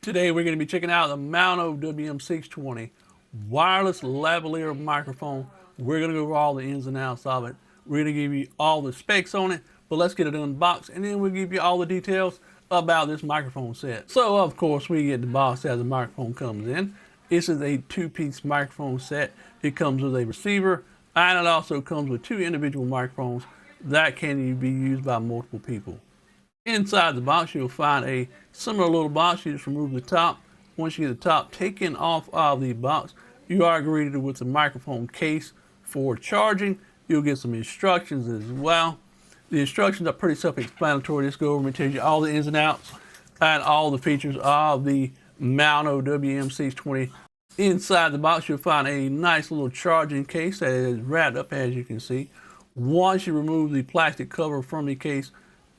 Today we're going to be checking out the Maono WM620 wireless lavalier microphone. We're going to go over all the ins and outs of it. We're going to give you all the specs on it, but let's get it unboxed and then we'll give you all the details about this microphone set. So of course we get the box as the microphone comes in. This is a two-piece microphone set. It comes with a receiver and it also comes with two individual microphones that can be used by multiple people. Inside the box, you'll find a similar little box. You just remove the top. Once you get the top taken off of the box, you are greeted with the microphone case for charging. You'll get some instructions as well. The instructions are pretty self-explanatory. Just go over and tell you all the ins and outs and all the features of the Maono WM620. Inside the box, you'll find a nice little charging case that is wrapped up, as you can see. Once you remove the plastic cover from the case,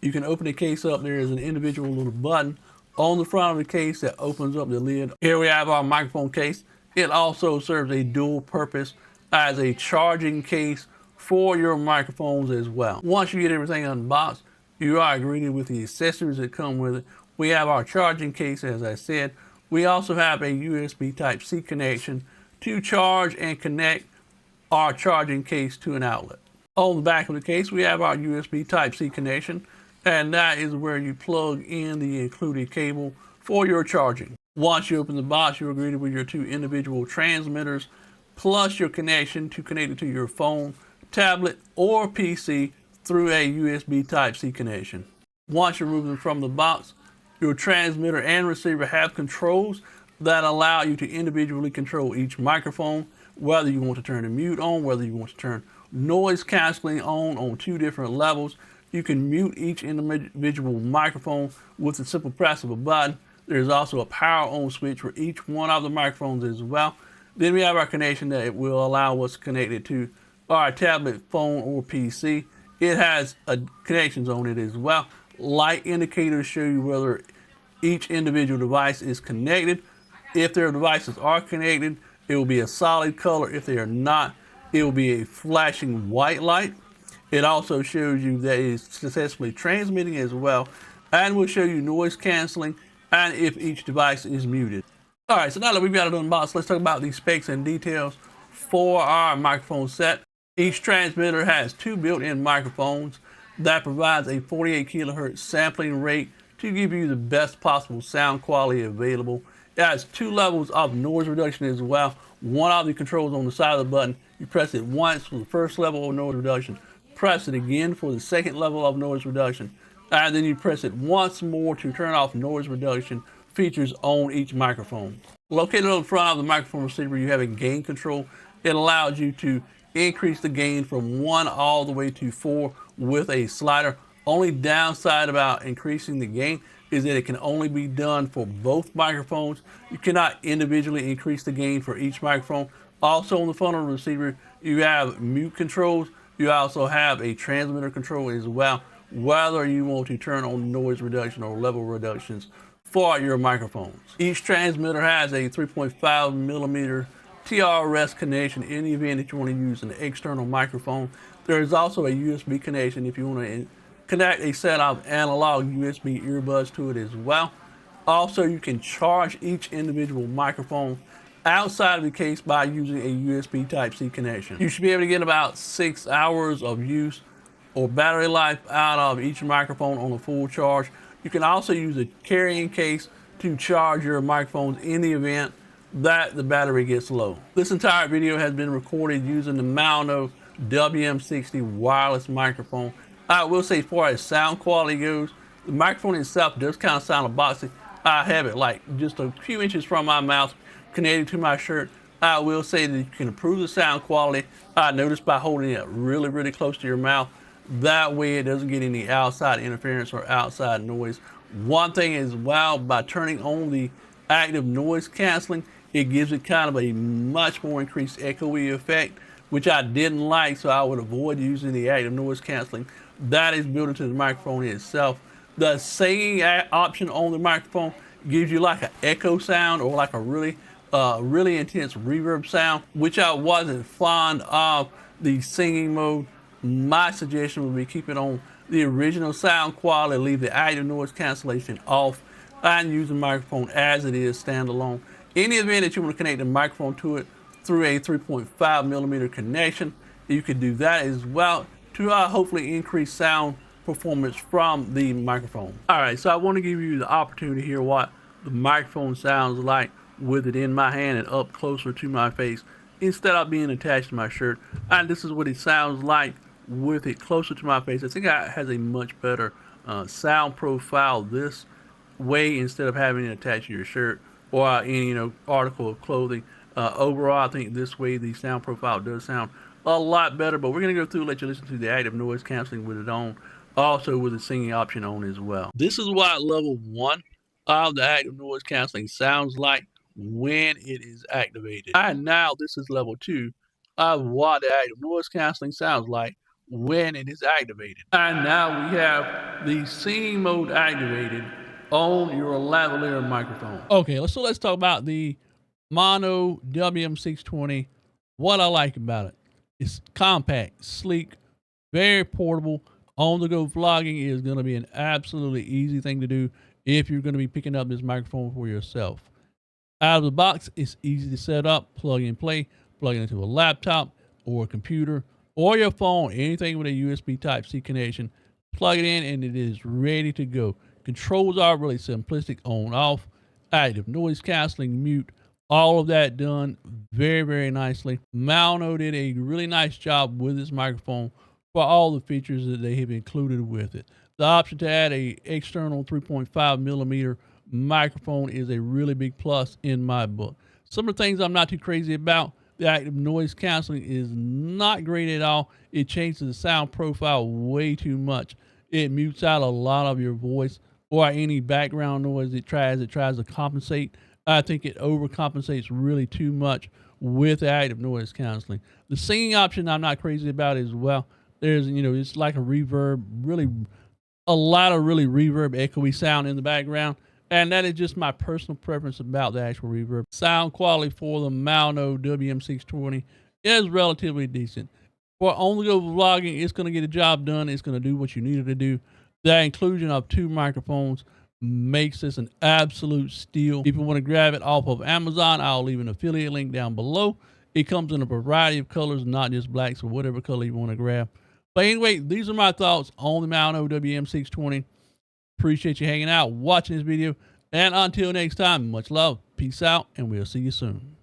you can open the case up. There is an individual little button on the front of the case that opens up the lid. Here we have our microphone case. It also serves a dual purpose as a charging case for your microphones as well. Once you get everything unboxed, you are greeted with the accessories that come with it. We have our charging case, as I said. We also have a USB Type-C connection to charge and connect our charging case to an outlet. On the back of the case, we have our USB Type-C connection, and that is where you plug in the included cable for your charging. Once you open the box, you're greeted with your two individual transmitters, plus your connection to connect it to your phone, tablet, or PC through a USB Type-C connection. Once you remove them from the box, your transmitter and receiver have controls that allow you to individually control each microphone, whether you want to turn the mute on, whether you want to turn noise canceling on two different levels. You can mute each individual microphone with the simple press of a button. There's also a power on switch for each one of the microphones as well. Then we have our connection that will allow us to connect it to our tablet, phone, or PC. It has connections on it as well. Light indicators show you whether each individual device is connected. If their devices are connected, it will be a solid color. If they are not, it will be a flashing white light. It also shows you that it is successfully transmitting as well, and will show you noise canceling and if each device is muted. All right, so now that we've got it unboxed, let's talk about the specs and details for our microphone set. Each transmitter has two built-in microphones that provides a 48 kilohertz sampling rate to give you the best possible sound quality available. It has two levels of noise reduction as well. One of the controls on the side of the button, you press it once for the first level of noise reduction. Press it again for the second level of noise reduction, and then you press it once more to turn off noise reduction features on each microphone. Located on the front of the microphone receiver, you have a gain control. It allows you to increase the gain from 1 all the way to 4 with a slider. Only downside about increasing the gain is that it can only be done for both microphones. You cannot individually increase the gain for each microphone. Also on the front of the receiver, you have mute controls. You also have a transmitter control as well, whether you want to turn on noise reduction or level reductions for your microphones. Each transmitter has a 3.5 millimeter TRS connection in the event that you want to use an external microphone. There is also a USB connection if you want to connect a set of analog USB earbuds to it as well. Also, you can charge each individual microphone outside of the case by using a USB Type-C connection. You should be able to get about 6 hours of use or battery life out of each microphone on a full charge. You can also use a carrying case to charge your microphones in the event that the battery gets low. This entire video has been recorded using the Maono WM620 wireless microphone. I will say, as far as sound quality goes, the microphone itself does kind of sound boxy. I have it like just a few inches from my mouth, connected to my shirt. I will say that you can improve the sound quality. I noticed by holding it really close to your mouth. That way it doesn't get any outside interference or outside noise. One thing as well, by turning on the active noise canceling, it gives it kind of a much more increased echoey effect, which I didn't like, so I would avoid using the active noise canceling. That is built into the microphone itself. The singing option on the microphone gives you like an echo sound or like a really intense reverb sound, which I wasn't fond of the singing mode. My suggestion would be keep it on the original sound quality, leave the active noise cancellation off, and use the microphone as it is standalone. In the event that you want to connect the microphone to it through a 3.5 millimeter connection, you could do that as well to hopefully increase sound performance from the microphone. All right, so I want to give you the opportunity here what the microphone sounds like with it in my hand and up closer to my face instead of being attached to my shirt. And this is what it sounds like with it closer to my face. I think it has a much better sound profile this way instead of having it attached to your shirt or any article of clothing. Overall, I think this way the sound profile does sound a lot better. But we're gonna go through and let you listen to the active noise canceling with it on, also with the singing option on as well. This is what level 1 of the active noise canceling sounds like when it is activated. And now this is level 2 of what the active noise canceling sounds like when it is activated. And now we have the singing mode activated on your lavalier microphone. Okay, so let's talk about the Maono WM620. What I like about it, it's compact, sleek, very portable. On-the-go vlogging is going to be an absolutely easy thing to do if you're going to be picking up this microphone for yourself. Out of the box, it's easy to set up, plug and play, plug it into a laptop or a computer or your phone, anything with a USB Type-C connection. Plug it in and it is ready to go. Controls are really simplistic, on, off, active noise canceling, mute, all of that done very, very nicely. Maono did a really nice job with this microphone for all the features that they have included with it. The option to add a external 3.5 millimeter microphone is a really big plus in my book. Some of the things I'm not too crazy about, the active noise canceling is not great at all. It changes the sound profile way too much. It mutes out a lot of your voice or any background noise it tries to compensate. I think it overcompensates really too much with the active noise canceling. The singing option I'm not crazy about as well. There's, it's like a reverb, really a lot of really reverb, echoey sound in the background. And that is just my personal preference about the actual reverb. Sound quality for the Maono WM620 is relatively decent. For on-the-go vlogging, it's going to get the job done. It's going to do what you need it to do. The inclusion of 2 microphones makes this an absolute steal. If you want to grab it off of Amazon, I'll leave an affiliate link down below. It comes in a variety of colors, not just black, so whatever color you want to grab. But anyway, these are my thoughts on the Maono WM620. Appreciate you hanging out, watching this video. And until next time, much love, peace out, and we'll see you soon.